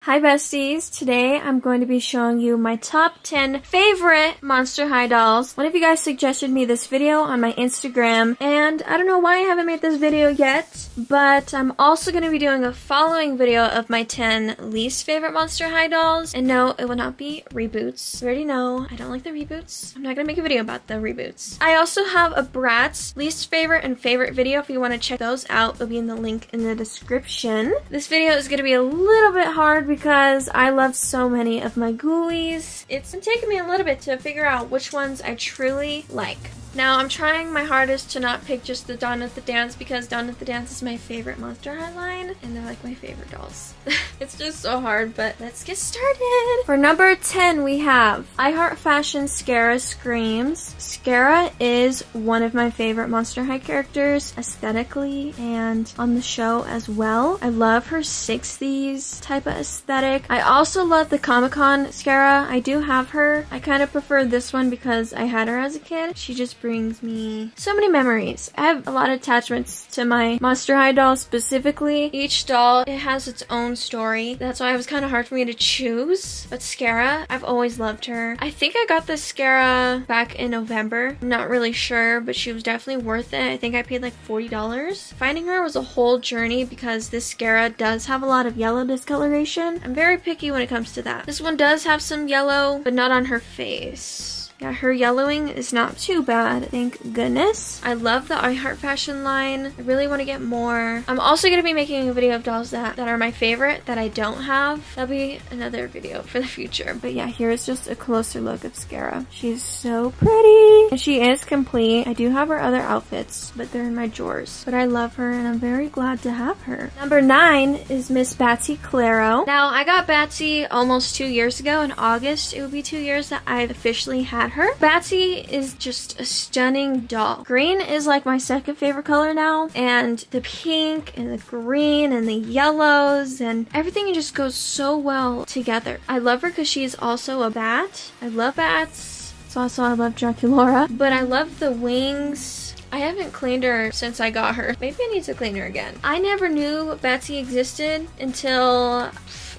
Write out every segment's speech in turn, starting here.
Hi besties, today I'm going to be showing you my top 10 favorite Monster High dolls. One of you guys suggested me this video on my Instagram, and I don't know why I haven't made this video yet, but I'm also going to be doing a following video of my 10 least favorite Monster High dolls. And no, it will not be reboots. You already know I don't like the reboots. I'm not going to make a video about the reboots. I also have a Bratz least favorite and favorite video. If you want to check those out, it'll be in the link in the description. This video is going to be a little bit hard because I love so many of my ghoulies. It's been taking me a little bit to figure out which ones I truly like. Now, I'm trying my hardest to not pick just the Dawn at the Dance because Dawn at the Dance is my favorite Monster High line, and they're like my favorite dolls. It's just so hard, but let's get started. For number 10, we have I Heart Fashion Scara Screams. Scara is one of my favorite Monster High characters aesthetically and on the show as well. I love her 60s type of aesthetic. I also love the Comic-Con Scara. I do have her. I kind of prefer this one because I had her as a kid. She just brings me so many memories. I have a lot of attachments to my Monster High dolls specifically. Each doll, it has its own story. That's why it was kind of hard for me to choose. But Scara, I've always loved her. I think I got this Scara back in November. I'm not really sure, but she was definitely worth it. I think I paid like $40. Finding her was a whole journey because this Scara does have a lot of yellow discoloration. I'm very picky when it comes to that. This one does have some yellow, but not on her face. Yeah, her yellowing is not too bad, thank goodness. I love the I Heart Fashion line. I really want to get more. I'm also going to be making a video of dolls that are my favorite that I don't have. That'll be another video for the future. But yeah, here's just a closer look of Scara. She's so pretty. And she is complete. I do have her other outfits, but they're in my drawers. But I love her and I'm very glad to have her. Number 9 is Miss Betsy Claro. Now, I got Betsy almost 2 years ago. In August, it will be 2 years that I've officially had her. Betsy is just a stunning doll. Green is like my second favorite color now, and the pink and the green and the yellows and everything just goes so well together. I love her because she's also a bat. I love bats. So also I love Draculaura, but I love the wings. I haven't cleaned her since I got her. Maybe I need to clean her again. I never knew Betsy existed until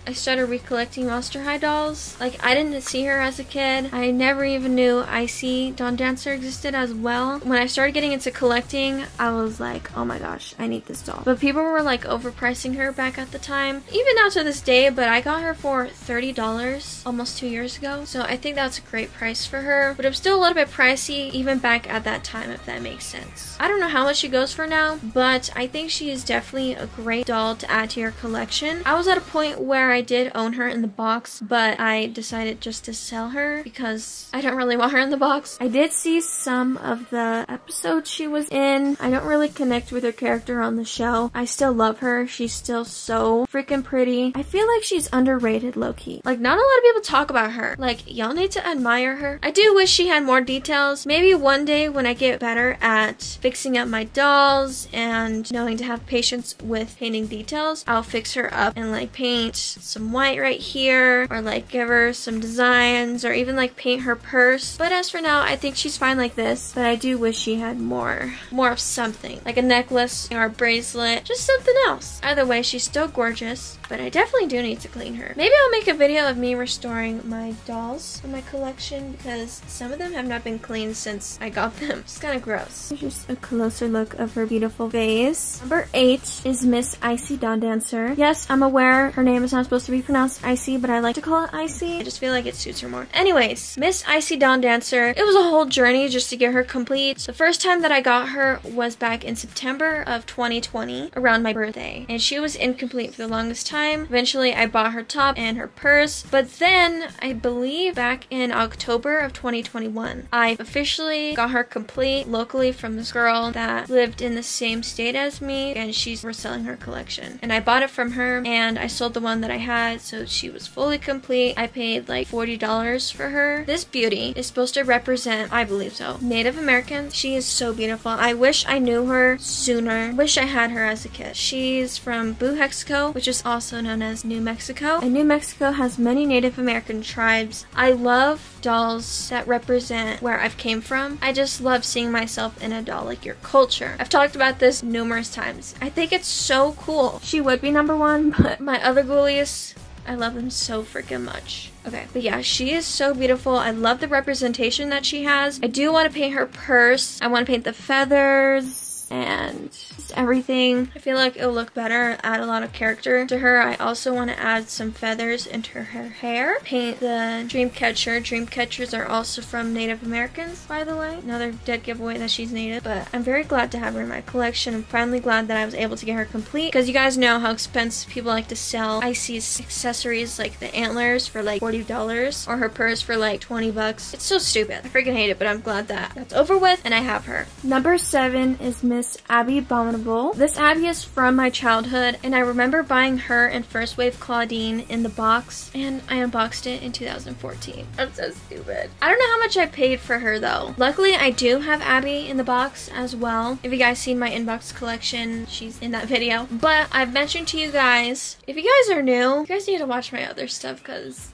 I started recollecting Monster High dolls. Like, I didn't see her as a kid. I never even knew Icy Dawn Dancer existed as well. When I started getting into collecting, I was like, oh my gosh, I need this doll. But people were like overpricing her back at the time. Even now to this day, but I got her for $30 almost 2 years ago. So I think that's a great price for her. But it was still a little bit pricey even back at that time, if that makes sense. I don't know how much she goes for now, but I think she is definitely a great doll to add to your collection. I was at a point where I did own her in the box, but I decided just to sell her because I don't really want her in the box. I did see some of the episodes she was in. I don't really connect with her character on the show. I still love her. She's still so freaking pretty. I feel like she's underrated low-key. Like, not a lot of people talk about her. Like, y'all need to admire her. I do wish she had more details. Maybe one day when I get better at fixing up my dolls and knowing to have patience with painting details, I'll fix her up and like paint some white right here, or like give her some designs, or even like paint her purse. But as for now, I think she's fine like this, but I do wish she had more of something, like a necklace or a bracelet, just something else. Either way, she's still gorgeous, but I definitely do need to clean her. Maybe I'll make a video of me restoring my dolls in my collection because some of them have not been cleaned since I got them. It's kind of gross. Here's just a closer look of her beautiful vase. Number 8 is Miss Icy Dawn Dancer. Yes, I'm aware her name is not supposed to be pronounced Icy, but I like to call it Icy. I just feel like it suits her more. Anyways, Miss Icy Dawn Dancer, it was a whole journey just to get her complete. The first time that I got her was back in September of 2020, around my birthday, and she was incomplete for the longest time. Eventually, I bought her top and her purse, but then I believe back in October of 2021, I officially got her complete locally from this girl that lived in the same state as me, and she's reselling her collection. And I bought it from her, and I sold the one that I had, so she was fully complete. I paid like $40 for her. This beauty is supposed to represent, I believe so, Native Americans. She is so beautiful. I wish I knew her sooner. Wish I had her as a kid. She's from Mexico, which is also known as New Mexico. And New Mexico has many Native American tribes. I love dolls that represent where I've came from. I just love seeing myself in a doll, like your culture. I've talked about this numerous times. I think it's so cool. She would be number 1, but my other ghoulies, I love them so freaking much. Okay, but yeah, she is so beautiful. I love the representation that she has. I do want to paint her purse. I want to paint the feathers and just everything. I feel like it'll look better, add a lot of character to her. I also want to add some feathers into her hair. Paint the dream catcher. Dream catchers are also from Native Americans, by the way. Another dead giveaway that she's Native, but I'm very glad to have her in my collection. I'm finally glad that I was able to get her complete, because you guys know how expensive people like to sell Icy's accessories, like the antlers for like $40 or her purse for like 20 bucks. It's so stupid. I freaking hate it, but I'm glad that that's over with and I have her. Number 7 is Miss Abby Bominable. This Abby is from my childhood, and I remember buying her and First Wave Claudine in the box, and I unboxed it in 2014. I'm so stupid. I don't know how much I paid for her though. Luckily, I do have Abby in the box as well. If you guys seen my inbox collection, she's in that video. But I've mentioned to you guys, if you guys are new, you guys need to watch my other stuff, because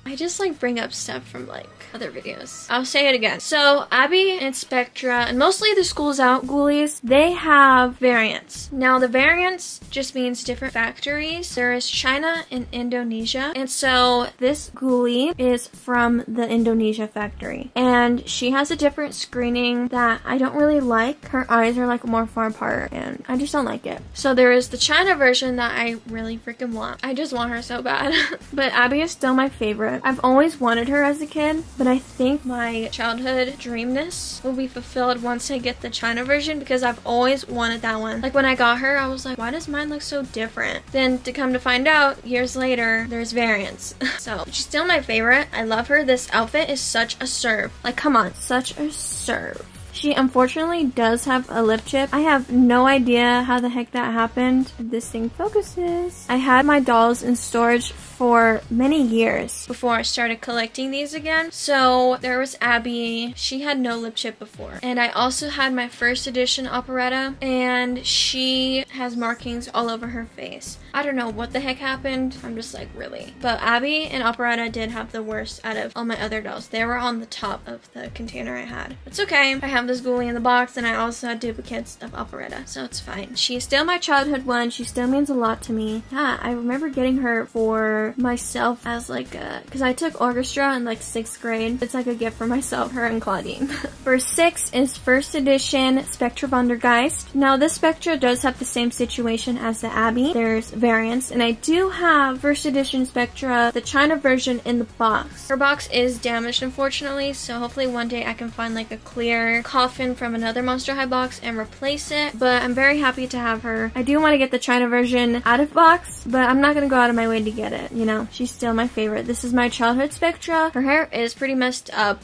I just like bring up stuff from like other videos. I'll say it again. So Abby and Spectra, and mostly the Schools Out ghoulies, they have variants. Now the variants just means different factories. There is China and Indonesia. And so this ghoulie is from the Indonesia factory. And she has a different screening that I don't really like. Her eyes are like more far apart and I just don't like it. So there is the China version that I really freaking want. I just want her so bad. But Abby is still my favorite. I've always wanted her as a kid, but I think my childhood dreamness will be fulfilled once I get the China version, because I've always wanted that one. Like when I got her, I was like, why does mine look so different? Then to come to find out, years later, there's variants. So she's still my favorite. I love her. This outfit is such a serve. Like, come on, such a serve. She unfortunately does have a lip chip. I have no idea how the heck that happened. If this thing focuses. I had my dolls in storage for many years before I started collecting these again. So there was Abby. She had no lip chip before. And I also had my first edition operetta, and she has markings all over her face. I don't know what the heck happened. I'm just like, really? But Abby and operetta did have the worst out of all my other dolls. They were on the top of the container I had. It's okay. I have this ghoulie in the box, and I also had duplicates of operetta, so it's fine. She's still my childhood one. She still means a lot to me. Yeah, I remember getting her for myself as like a, because I took orchestra in like 6th grade. It's like a gift for myself, her and Claudine. For 6 is first edition Spectra Wundergeist. Now this Spectra does have the same situation as the Abby. There's variants, and I do have first edition Spectra, the China version, in the box. Her box is damaged unfortunately, so hopefully one day I can find like a clear coffin from another Monster High box and replace it. But I'm very happy to have her. I do want to get the China version out of box, but I'm not gonna go out of my way to get it, you know? She's still my favorite. This is my childhood Spectra. Her hair is pretty messed up.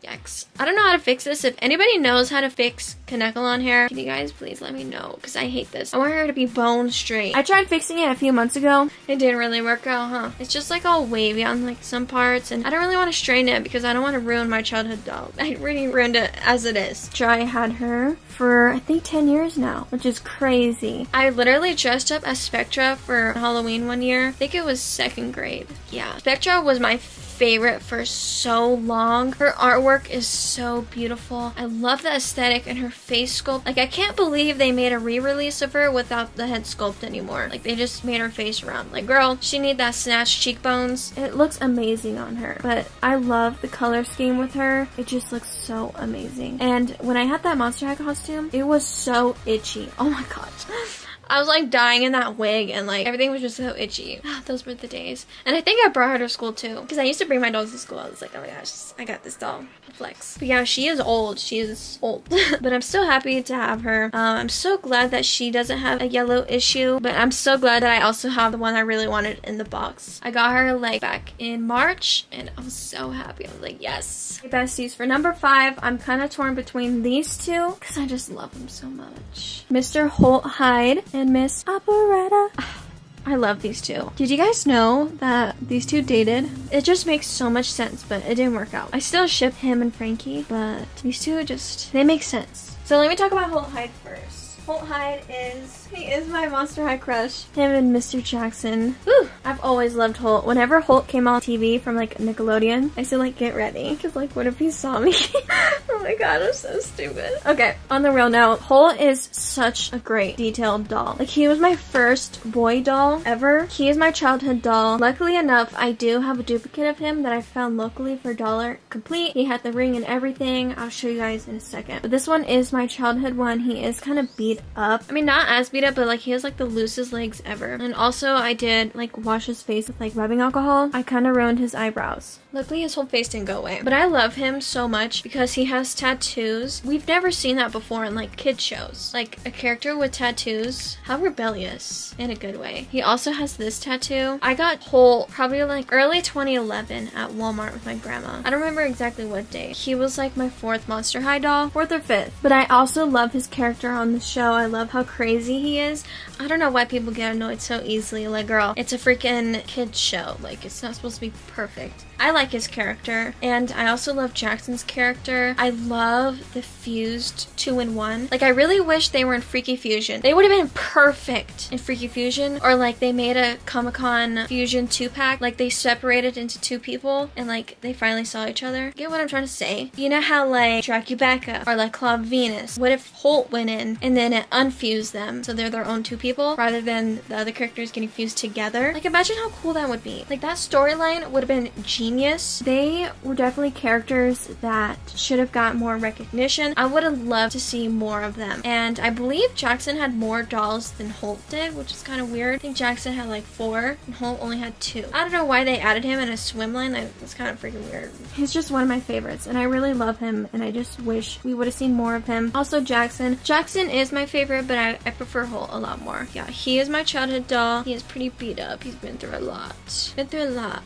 Yikes. I don't know how to fix this. If anybody knows how to fix Kanekalon hair, can you guys please let me know? Because I hate this. I want her to be bone straight. I tried fixing it a few months ago. It didn't really work out, huh? It's just like all wavy on like some parts, and I don't really want to straighten it because I don't want to ruin my childhood doll. I really ruined it as it is. I had her for I think 10 years now, which is crazy. I literally dressed up as Spectra for Halloween one year. I think it was 2nd grade. Yeah. Spectra was my favorite for so long. Her artwork is so beautiful. I love the aesthetic and her face sculpt. Like, I can't believe they made a re-release of her without the head sculpt anymore. Like, they just made her face round. Like, girl, she need that snatched cheekbones. It looks amazing on her. But I love the color scheme with her. It just looks so amazing. And when I had that Monster High costume, it was so itchy. Oh my gosh. I was like dying in that wig, and like everything was just so itchy. Those were the days. And I think I brought her to school too, because I used to bring my dolls to school. I was like, oh my gosh, I got this doll. Flex. But yeah, she is old. She is old. But I'm still happy to have her. I'm so glad that she doesn't have a yellow issue, but I'm so glad that I also have the one I really wanted in the box. I got her like back in March, and I was so happy. I was like, yes. Hey, besties, for number 5, I'm kind of torn between these two because I just love them so much. Mr. Holt Hyde and Miss Operetta. I love these two. Did you guys know that these two dated? It just makes so much sense, but it didn't work out. I still ship him and Frankie, but these two just, they make sense. So let me talk about Holt Hyde first. Holt Hyde he is my Monster High crush. Him and Mr. Jackson. Whew. I've always loved Holt. Whenever Holt came on TV from like Nickelodeon, I used to like get ready. Cause like, what if he saw me? Oh my god, I'm so stupid. Okay, on the real note, Holt is such a great detailed doll. Like, he was my first boy doll ever. He is my childhood doll. Luckily enough, I do have a duplicate of him that I found locally for $1 complete. He had the ring and everything. I'll show you guys in a second. But this one is my childhood one. He is kind of beat up. I mean, not as beat up, but like he has like the loosest legs ever. And also I did like wash his face with like rubbing alcohol. I kind of ruined his eyebrows. Luckily his whole face didn't go away. But I love him so much because he has tattoos. We've never seen that before in like kid shows. Like a character with tattoos. How rebellious in a good way. He also has this tattoo. I got Holt probably like early 2011 at Walmart with my grandma. I don't remember exactly what day. He was like my 4th Monster High doll. 4th or 5th. But I also love his character on the show. I love how crazy he is. I don't know why people get annoyed so easily. Like, girl, it's a freaking kid's show. Like, it's not supposed to be perfect. I like his character, and I also love Jackson's character. I love the fused 2-in-1. Like, I really wish they were in Freaky Fusion. They would have been perfect in Freaky Fusion, or like they made a Comic-Con Fusion 2-pack. Like, they separated into 2 people, and like they finally saw each other. Get what I'm trying to say? You know how like Draculaura or like Claw Venus, what if Holt went in and then it unfused them so they're their own 2 people rather than the other characters getting fused together? Like, imagine how cool that would be. Like, that storyline would have been genius. They were definitely characters that should have got more recognition. I would have loved to see more of them. And I believe Jackson had more dolls than Holt did, which is kind of weird. I think Jackson had like 4 and Holt only had 2. I don't know why they added him in a swim lane. It's kind of freaking weird. He's just one of my favorites and I really love him and I just wish we would have seen more of him. Also Jackson. Jackson is my favorite, but I prefer Holt a lot more. Yeah, he is my childhood doll. He is pretty beat up. He's been through a lot.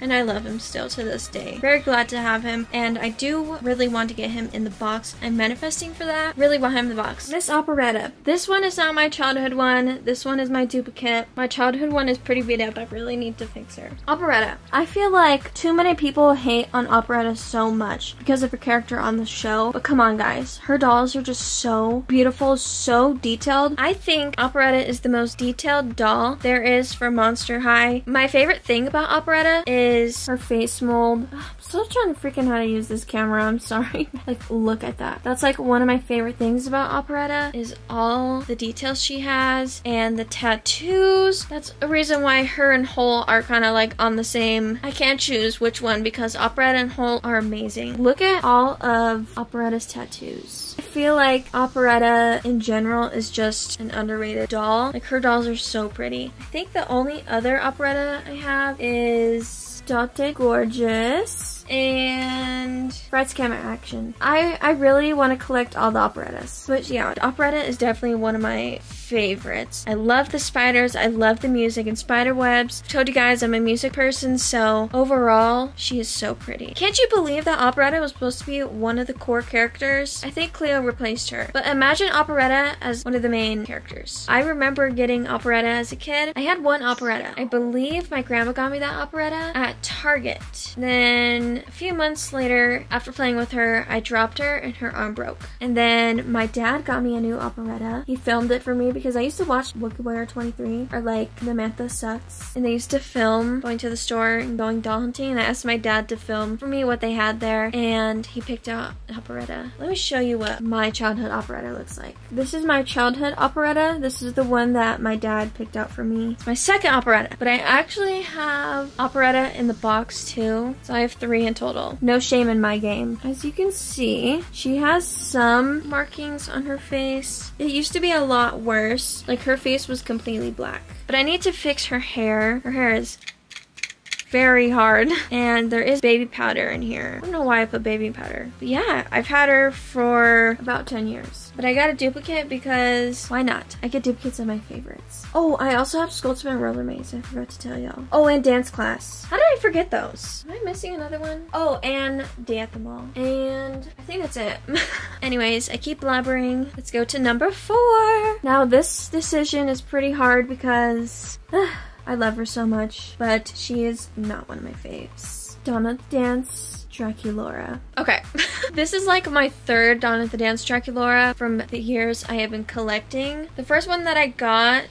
And I love him still to this day. Very glad to have him, and I do really want to get him in the box. I'm manifesting for that. Really want him in the box. Miss Operetta. This one is not my childhood one. This one is my duplicate. My childhood one is pretty beat up. I really need to fix her. Operetta. I feel like too many people hate on Operetta so much because of her character on the show, but come on guys. Her dolls are just so beautiful, so detailed. I think Operetta is the most detailed doll there is for Monster High. My favorite thing about Operetta is her face mold. I'm still trying to freaking how to use this camera. I'm sorry. Like, look at that. That's like one of my favorite things about Operetta is all the details she has and the tattoos. That's a reason why her and Holt are kind of like on the same. I can't choose which one because Operetta and Holt are amazing. Look at all of Operetta's tattoos. I feel like Operetta in general is just an underrated doll. Like, her dolls are so pretty. I think the only other Operetta I have is Dotted Gorgeous and Bratz Camera Action. I really want to collect all the operettas. But yeah, Operetta is definitely one of my favorites. I love the spiders, I love the music and spider webs. I told you guys I'm a music person, so overall, she is so pretty. Can't you believe that Operetta was supposed to be one of the core characters? I think Cleo replaced her. But imagine Operetta as one of the main characters. I remember getting Operetta as a kid. I had one Operetta. I believe my grandma got me that Operetta at Target. Then a few months later, after playing with her, I dropped her and her arm broke. And then my dad got me a new operetta. He filmed it for me because I used to watch Wookie Warrior 23 or like The Mantha Sucks. And they used to film going to the store and going doll hunting. And I asked my dad to film for me what they had there. And he picked out an operetta. Let me show you what my childhood operetta looks like. This is my childhood operetta. This is the one that my dad picked out for me. It's my second operetta. But I actually have operetta in the box too. So I have 3 in total. No shame in my game. As you can see, she has some markings on her face. It used to be a lot worse. Like, her face was completely black. But I need to fix her hair. Her hair is very hard, and there is baby powder in here. I don't know why I put baby powder, but yeah, I've had her for about 10 years. But I got a duplicate because why not? I get duplicates of my favorites. Oh, I also have Sculptman Roller Maze. I forgot to tell y'all. Oh, and Dance Class. How did I forget those? Am I missing another one? Oh, and Day at the Mall. And I think that's it. Anyways, I keep blabbering. Let's go to number 4. Now, this decision is pretty hard because I love her so much, but she is not one of my faves. Dawn of the Dance Draculaura. Okay, this is like my third Dawn of the Dance Draculaura from the years I have been collecting. The first one that I got,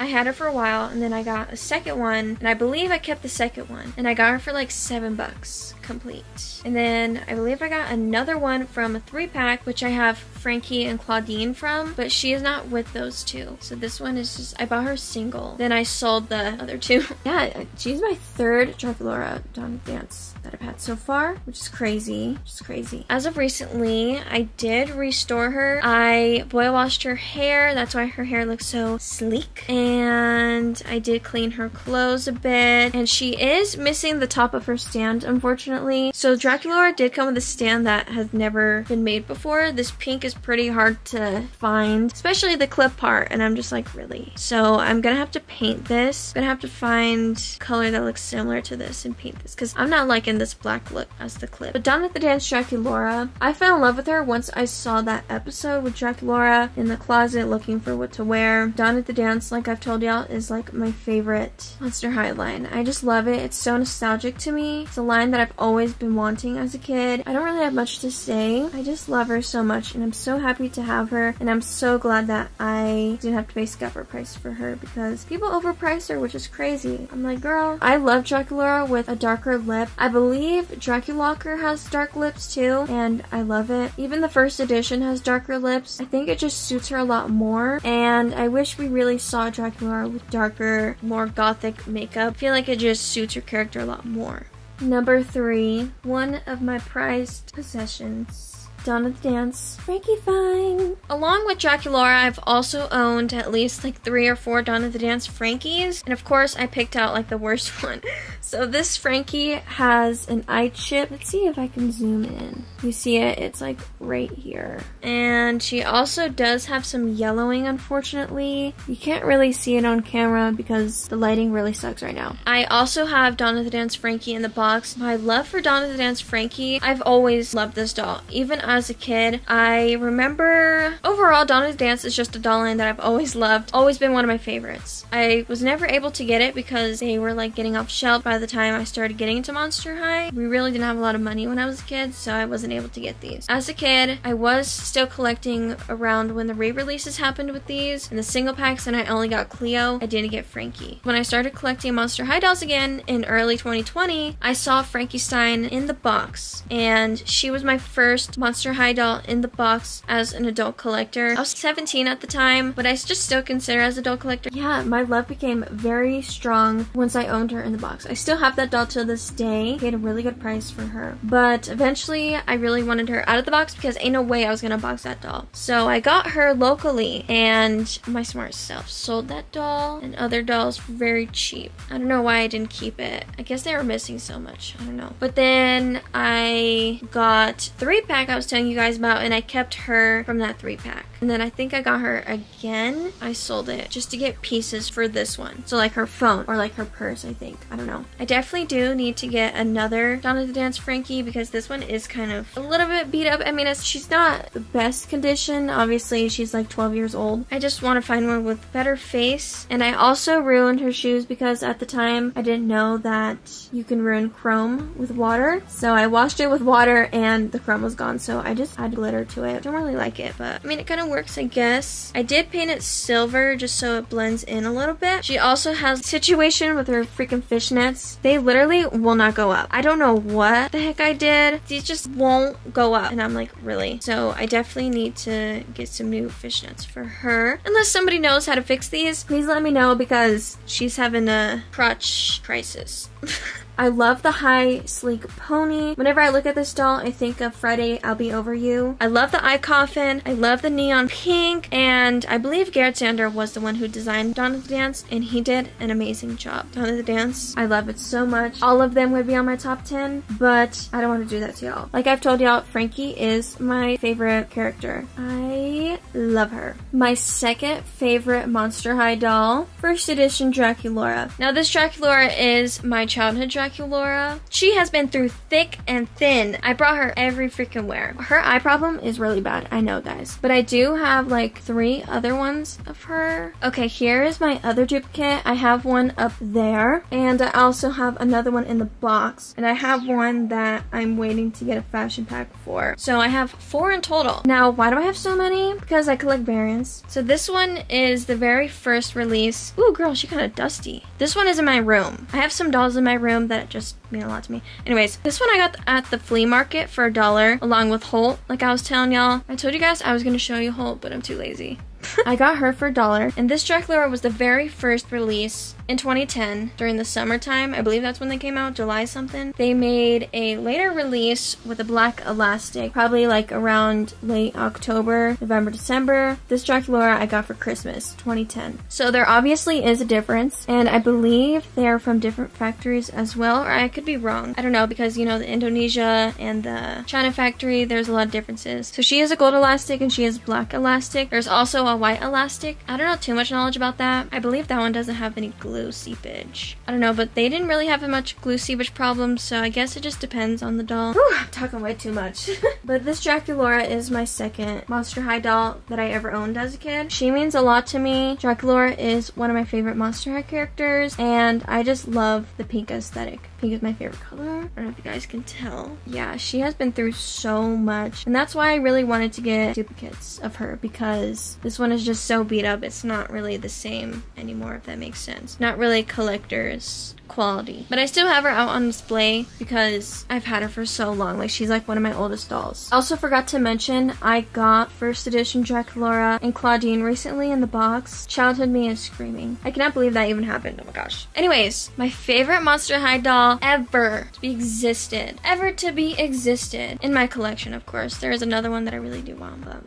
I had her for a while, and then I got a second one, and I believe I kept the second one, and I got her for like $7 complete. And then I believe I got another one from a 3-pack, which I have Frankie and Claudine from, but she is not with those two. So this one is just, I bought her single. Then I sold the other two. Yeah, she's my third Draculaura Dawn of the Dance that I've had so far, which is crazy. Just crazy. As of recently, I did restore her. I boil washed her hair. That's why her hair looks so sleek. And I did clean her clothes a bit. And she is missing the top of her stand, unfortunately. So Draculaura did come with a stand that has never been made before. This pink is pretty hard to find, especially the clip part, and I'm just like, really? So I'm gonna have to paint this. I'm gonna have to find color that looks similar to this and paint this, because I'm not liking this black look as the clip. But Dawn of the Dance Draculaura, I fell in love with her once I saw that episode with Draculaura in the closet looking for what to wear. Dawn of the Dance, like I've told y'all, is like my favorite Monster High line. I just love it. It's so nostalgic to me. It's a line that I've always been wanting as a kid. I don't really have much to say. I just love her so much, and I'm so happy to have her, and I'm so glad that I didn't have to pay Scupper price for her, because people overprice her, which is crazy. I'm like, girl, I love Draculaura with a darker lip. I believe Draculaura has dark lips too, and I love it. Even the first edition has darker lips. I think it just suits her a lot more, and I wish we really saw Draculaura with darker, more gothic makeup. I feel like it just suits her character a lot more. Number 3, one of my prized possessions. Dawn of the Dance Frankie Fine. Along with Draculaura, I've also owned at least like 3 or 4 Dawn of the Dance Frankies, and of course I picked out like the worst one. So this Frankie has an eye chip. Let's see if I can zoom in. You see it? It's like right here. And she also does have some yellowing, unfortunately. You can't really see it on camera because the lighting really sucks right now. I also have Dawn of the Dance Frankie in the box. My love for Dawn of the Dance Frankie, I've always loved this doll. Even as a kid, I remember overall Dawn of the Dance is just a doll line that I've always loved. Always been one of my favorites. I was never able to get it because they were like getting off shelf by the time I started getting into Monster High. We really didn't have a lot of money when I was a kid, so I wasn't able to get these. As a kid, I was still collecting around when the re-releases happened with these and the single packs, and I only got Cleo. I didn't get Frankie. When I started collecting Monster High dolls again in early 2020, I saw Frankenstein in the box, and she was my first Monster High doll in the box as an adult collector. I was 17 at the time, but I just still consider her as an adult collector. Yeah, my love became very strong once I owned her in the box. I still have that doll to this day. Paid a really good price for her. But eventually, I really wanted her out of the box because ain't no way I was gonna box that doll. So I got her locally, and my smart self sold that doll and other dolls for very cheap. I don't know why I didn't keep it. I guess they were missing so much. I don't know. But then I got 3-pack I was telling you guys about, and I kept her from that 3-pack. And then I think I got her again. I sold it just to get pieces for this one. So like her phone or like her purse, I think. I don't know. I definitely do need to get another Dawn of the Dance Frankie because this one is kind of a little bit beat up. I mean, she's not the best condition. Obviously, she's like 12 years old. I just want to find one with better face. And I also ruined her shoes because at the time I didn't know that you can ruin chrome with water. So I washed it with water and the chrome was gone. So I just add glitter to it. Don't really like it, but I mean, it kind of works, I guess. I did paint it silver just so it blends in a little bit. She also has a situation with her freaking fishnets. They literally will not go up. I don't know what the heck I did. These just won't go up. And I'm like, really? So I definitely need to get some new fishnets for her. Unless somebody knows how to fix these, please let me know because she's having a crotch crisis. I love the high, sleek pony. Whenever I look at this doll, I think of Friday, I'll Be Over You. I love the eye coffin. I love the neon pink. And I believe Garrett Sander was the one who designed Dawn of the Dance, and he did an amazing job. Dawn of the Dance, I love it so much. All of them would be on my top 10, but I don't want to do that to y'all. Like I've told y'all, Frankie is my favorite character. I love her. My second favorite Monster High doll, first edition Draculaura. Now this Draculaura is my childhood Draculaura. Draculaura. She has been through thick and thin. I brought her every freaking where. Her eye problem is really bad, I know guys. But I do have like 3 other ones of her. Okay, here is my other duplicate. I have one up there, and I also have another one in the box, and I have one that I'm waiting to get a fashion pack for. So I have 4 in total. Now, why do I have so many? Because I collect variants. So this one is the very first release. Ooh, girl, she kind of dusty. This one is in my room. I have some dolls in my room that just mean a lot to me. Anyways, this one I got at the flea market for $1 along with Holt. Like I was telling y'all, I told you guys I was going to show you Holt, but I'm too lazy. I got her for $1, and this Draculaura was the very first release in 2010 during the summertime. I believe that's when they came out, July something. They made a later release with a black elastic, probably like around late October, November, December. This Draculaura I got for Christmas 2010. So there obviously is a difference, and I believe they're from different factories as well, or I could be wrong. I don't know, because you know the Indonesia and the China factory, there's a lot of differences. So she is a gold elastic and she is black elastic. There's also a white elastic. I don't know too much knowledge about that. I believe that one doesn't have any glue seepage. I don't know, but they didn't really have much glue seepage problems, so I guess it just depends on the doll. Whew, I'm talking way too much. But this Draculaura is my second Monster High doll that I ever owned as a kid. She means a lot to me. Draculaura is one of my favorite Monster High characters, and I just love the pink aesthetic. Pink is my favorite color. I don't know if you guys can tell. Yeah, she has been through so much, and that's why I really wanted to get duplicates of her, because this one is just so beat up. It's not really the same anymore, if that makes sense. Not really collector's quality. But I still have her out on display because I've had her for so long. Like, she's like one of my oldest dolls. I also forgot to mention, I got first edition Draculaura and Claudine recently in the box. Childhood me is screaming. I cannot believe that even happened. Oh my gosh. Anyways, my favorite Monster High doll ever to be existed. Ever to be existed. In my collection, of course. There is another one that I really do want, but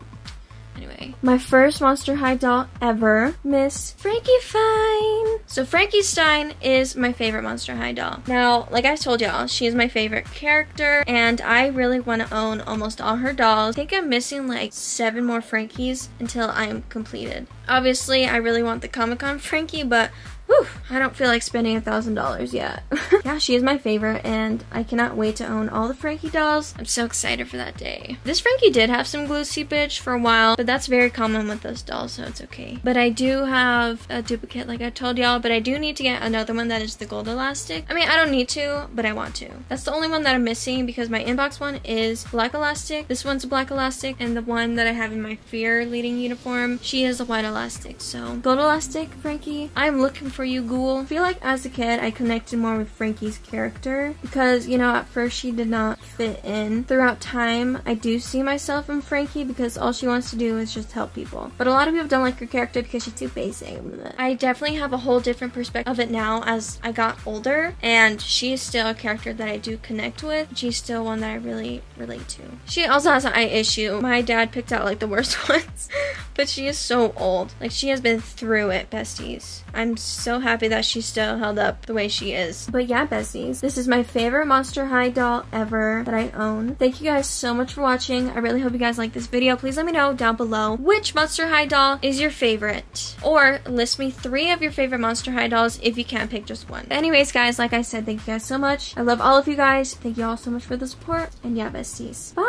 anyway, my first Monster High doll ever, Miss Frankie Fine. So Frankie Stein is my favorite Monster High doll. Now, like I told y'all, she is my favorite character, and I really want to own almost all her dolls. I think I'm missing like 7 more Frankies until I am completed. Obviously, I really want the Comic-Con Frankie, but whew, I don't feel like spending $1,000 yet. Yeah, she is my favorite, and I cannot wait to own all the Frankie dolls. I'm so excited for that day. This Frankie did have some glue seepage for a while, but that's very common with those dolls, so it's okay. But I do have a duplicate, like I told y'all, but I do need to get another one that is the gold elastic. I mean, I don't need to, but I want to. That's the only one that I'm missing, because my inbox one is black elastic. This one's a black elastic, and the one that I have in my Fear leading uniform, she is a white elastic. So, gold elastic, Frankie. I'm looking for you, ghoul. I feel like as a kid I connected more with Frankie's character because, you know, at first she did not fit in. Throughout time, I do see myself in Frankie because all she wants to do is just help people. But a lot of people don't like her character because she's too basic. I definitely have a whole different perspective of it now as I got older, and she is still a character that I do connect with. She's still one that I really relate to. She also has an eye issue. My dad picked out like the worst ones, but she is so old. Like, she has been through it, besties. I'm so happy that she still held up the way she is. But yeah, besties, this is my favorite Monster High doll ever that I own. Thank you guys so much for watching. I really hope you guys like this video. Please let me know down below which Monster High doll is your favorite, or list me 3 of your favorite Monster High dolls if you can't pick just one. Anyways, guys, like I said, thank you guys so much. I love all of you guys. Thank you all so much for the support, and yeah, besties, bye.